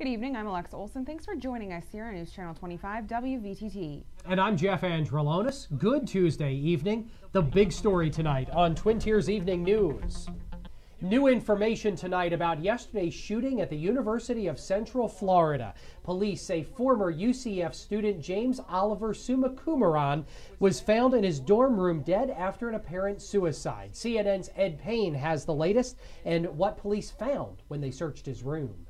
Good evening, I'm Alexa Olson. Thanks for joining us here on News Channel 25 WVTT. And I'm Jeff Andrelonis. Good Tuesday evening. The big story tonight on Twin Tiers Evening News. New information tonight about yesterday's shooting at the University of Central Florida. Police say former UCF student James Oliver Sumakumaran was found in his dorm room dead after an apparent suicide. CNN's Ed Payne has the latest and what police found when they searched his room.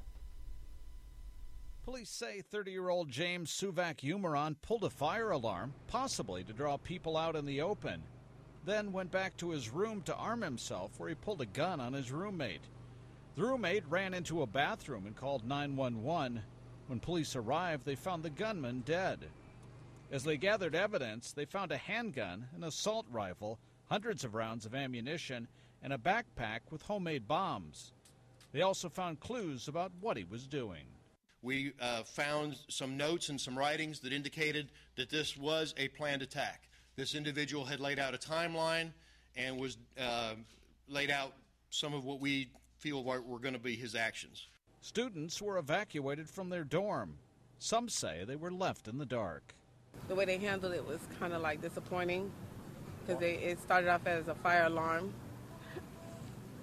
Police say 30-year-old James Suvac-Umaran pulled a fire alarm, possibly to draw people out in the open, then went back to his room to arm himself, where he pulled a gun on his roommate. The roommate ran into a bathroom and called 911. When police arrived, they found the gunman dead. As they gathered evidence, they found a handgun, an assault rifle, hundreds of rounds of ammunition, and a backpack with homemade bombs. They also found clues about what he was doing. We found some notes and some writings that indicated that this was a planned attack. This individual had laid out a timeline and was laid out some of what we feel were going to be his actions. Students were evacuated from their dorm. Some say they were left in the dark. The way they handled it was kind of like disappointing, because it started off as a fire alarm,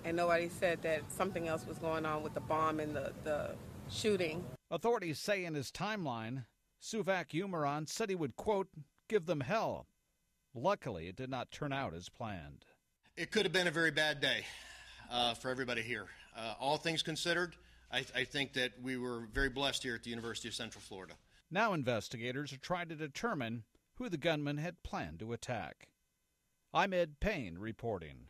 and nobody said that something else was going on with the bomb and the shooting. Authorities say in his timeline, Suvac-Umaran said he would, quote, give them hell. Luckily, it did not turn out as planned. It could have been a very bad day for everybody here. All things considered, I think that we were very blessed here at the University of Central Florida. Now investigators are trying to determine who the gunman had planned to attack. I'm Ed Payne reporting.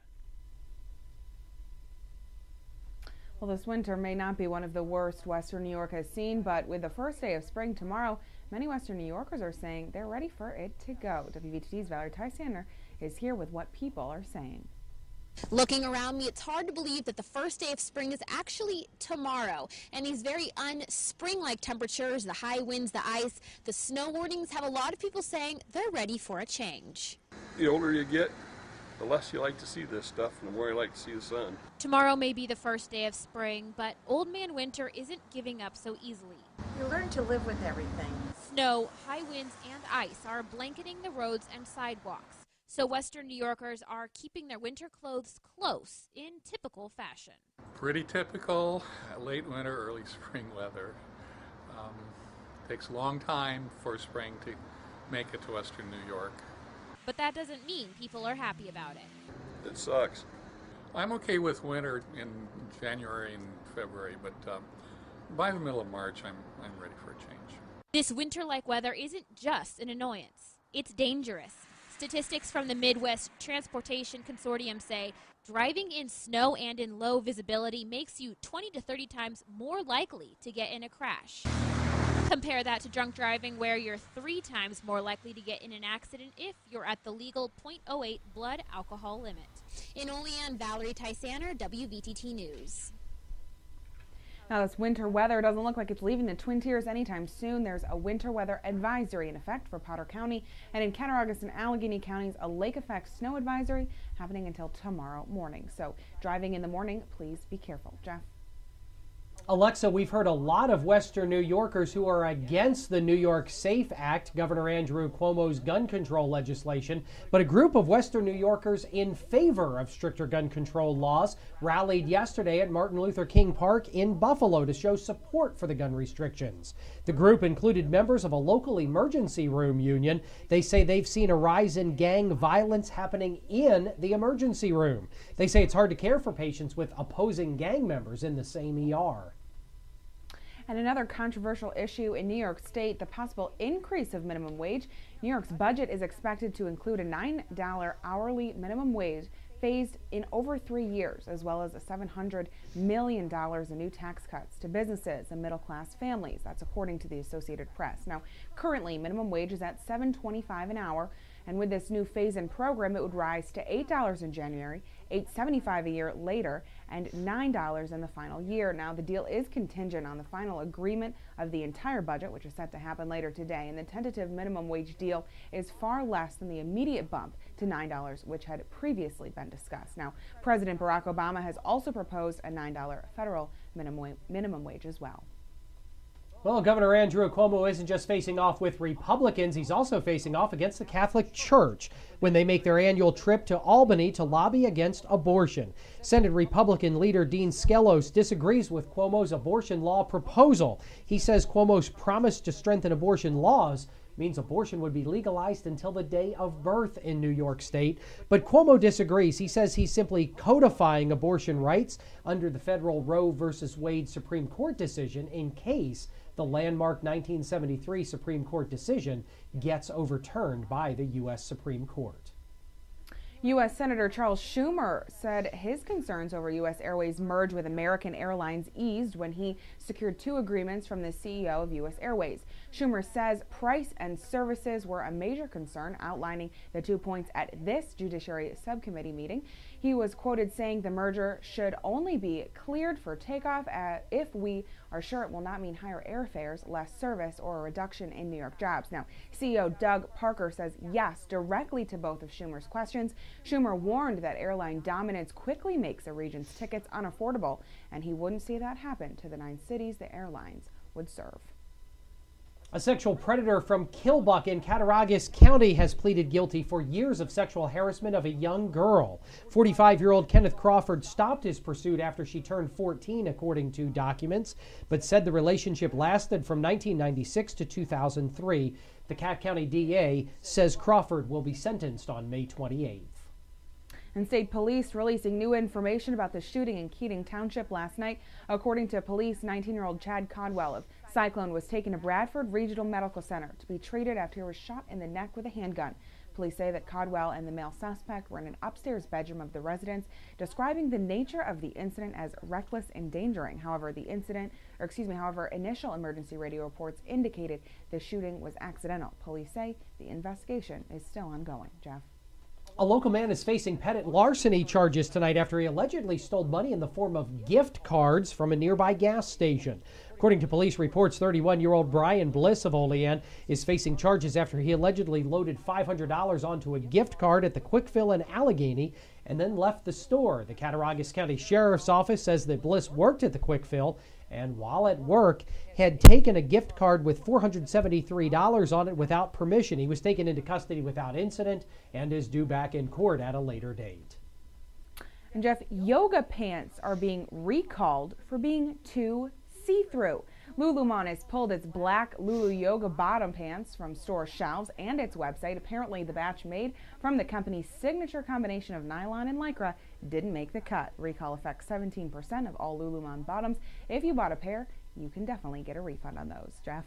Well, this winter may not be one of the worst Western New York has seen, but with the first day of spring tomorrow, many Western New Yorkers are saying they're ready for it to go. WVTT's Valerie Tysander is here with what people are saying. Looking around me, it's hard to believe that the first day of spring is actually tomorrow. And these very unspring-like temperatures, the high winds, the ice, the snow warnings have a lot of people saying they're ready for a change. The older you get, the less you like to see this stuff and the more you like to see the sun. Tomorrow may be the first day of spring, but Old Man Winter isn't giving up so easily. You learn to live with everything. Snow, high winds, and ice are blanketing the roads and sidewalks. So Western New Yorkers are keeping their winter clothes close in typical fashion. Pretty typical late winter, early spring weather. Takes a long time for spring to make it to Western New York. But that doesn't mean people are happy about it. It sucks. I'm okay with winter in January and February, but by the middle of March, I'm ready for a change. This winter-like weather isn't just an annoyance. It's dangerous. Statistics from the Midwest Transportation Consortium say driving in snow and in low visibility makes you 20 to 30 times more likely to get in a crash. Compare that to drunk driving, where you're 3 times more likely to get in an accident if you're at the legal .08 blood alcohol limit. In Olean, Valerie Tysander, WVTT News. Now, this winter weather doesn't look like it's leaving the Twin Tiers anytime soon. There's a winter weather advisory in effect for Potter County, and in Cattaraugus and Allegheny counties, a lake effect snow advisory happening until tomorrow morning. So driving in the morning, please be careful. Jeff? Alexa, we've heard a lot of Western New Yorkers who are against the New York SAFE Act, Governor Andrew Cuomo's gun control legislation, but a group of Western New Yorkers in favor of stricter gun control laws rallied yesterday at Martin Luther King Park in Buffalo to show support for the gun restrictions. The group included members of a local emergency room union. They say they've seen a rise in gang violence happening in the emergency room. They say it's hard to care for patients with opposing gang members in the same ER. And another controversial issue in New York State, the possible increase of minimum wage. New York's budget is expected to include a $9 hourly minimum wage phased in over 3 years, as well as $700 million in new tax cuts to businesses and middle-class families. That's according to the Associated Press. Now, currently, minimum wage is at $7.25 an hour, and with this new phase-in program, it would rise to $8 in January, $8.75 a year later, and $9 in the final year. Now, the deal is contingent on the final agreement of the entire budget, which is set to happen later today, and the tentative minimum wage deal is far less than the immediate bump to $9, which had previously been discussed. Now, President Barack Obama has also proposed a $9 federal minimum wage as well. Well, Governor Andrew Cuomo isn't just facing off with Republicans, he's also facing off against the Catholic Church when they make their annual trip to Albany to lobby against abortion. Senate Republican leader Dean Skelos disagrees with Cuomo's abortion law proposal. He says Cuomo's promise to strengthen abortion laws means abortion would be legalized until the day of birth in New York State. But Cuomo disagrees. He says he's simply codifying abortion rights under the federal Roe v. Wade Supreme Court decision in case the landmark 1973 Supreme Court decision gets overturned by the U.S. Supreme Court. U.S. Senator Charles Schumer said his concerns over U.S. Airways merge with American Airlines eased when he secured 2 agreements from the CEO of U.S. Airways. Schumer says price and services were a major concern, outlining the 2 points at this Judiciary Subcommittee meeting. He was quoted saying the merger should only be cleared for takeoff if we are sure it will not mean higher airfares, less service, or a reduction in New York jobs. Now, CEO Doug Parker says yes directly to both of Schumer's questions. Schumer warned that airline dominance quickly makes the region's tickets unaffordable, and he wouldn't see that happen to the 9 cities the airlines would serve. A sexual predator from Killbuck in Cattaraugus County has pleaded guilty for years of sexual harassment of a young girl. 45-year-old Kenneth Crawford stopped his pursuit after she turned 14, according to documents, but said the relationship lasted from 1996 to 2003. The Cat County DA says Crawford will be sentenced on May 28th. And state police releasing new information about the shooting in Keating Township last night. According to police, 19-year-old Chad Codwell of Cyclone was taken to Bradford Regional Medical Center to be treated after he was shot in the neck with a handgun. Police say that Codwell and the male suspect were in an upstairs bedroom of the residence, describing the nature of the incident as reckless endangering. However, initial emergency radio reports indicated the shooting was accidental. Police say the investigation is still ongoing. Jeff. A local man is facing petty larceny charges tonight after he allegedly stole money in the form of gift cards from a nearby gas station. According to police reports, 31-year-old Brian Bliss of Olean is facing charges after he allegedly loaded $500 onto a gift card at the Quick Fill in Allegheny and then left the store. The Cattaraugus County Sheriff's Office says that Bliss worked at the Quick Fill and while at work had taken a gift card with $473 on it without permission. He was taken into custody without incident and is due back in court at a later date. And Jeff, yoga pants are being recalled for being too see-through. Lululemon has pulled its black Lulu Yoga bottom pants from store shelves and its website. Apparently, the batch made from the company's signature combination of nylon and lycra didn't make the cut. Recall affects 17% of all Lululemon bottoms. If you bought a pair, you can definitely get a refund on those. Jeff.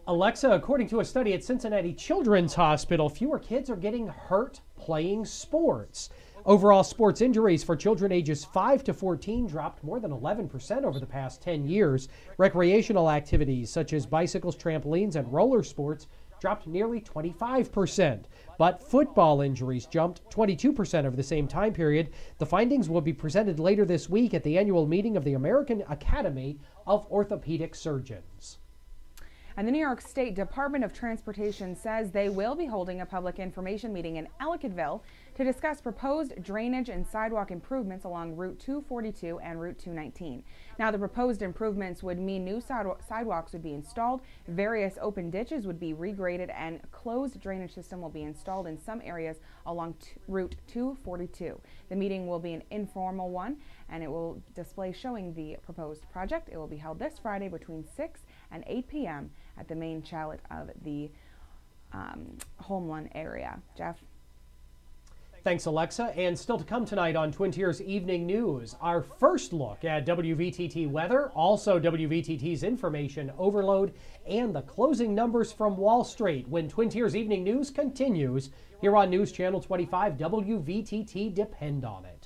Alexa, according to a study at Cincinnati Children's Hospital, fewer kids are getting hurt playing sports. Overall sports injuries for children ages 5 to 14 dropped more than 11% over the past 10 years. Recreational activities such as bicycles, trampolines, and roller sports dropped nearly 25%. But football injuries jumped 22% over the same time period. The findings will be presented later this week at the annual meeting of the American Academy of Orthopedic Surgeons. And the New York State Department of Transportation says they will be holding a public information meeting in Ellicottville to discuss proposed drainage and sidewalk improvements along Route 242 and Route 219. Now, the proposed improvements would mean new sidewalks would be installed, various open ditches would be regraded, and closed drainage system will be installed in some areas along Route 242. The meeting will be an informal one, and it will display showing the proposed project. It will be held this Friday between 6 and 8 p.m. at the main chalet of the Homeland area. Jeff. Thanks, Alexa. And still to come tonight on Twin Tiers Evening News, our first look at WVTT weather, also WVTT's information overload, and the closing numbers from Wall Street when Twin Tiers Evening News continues here on News Channel 25 WVTT. Depend on it.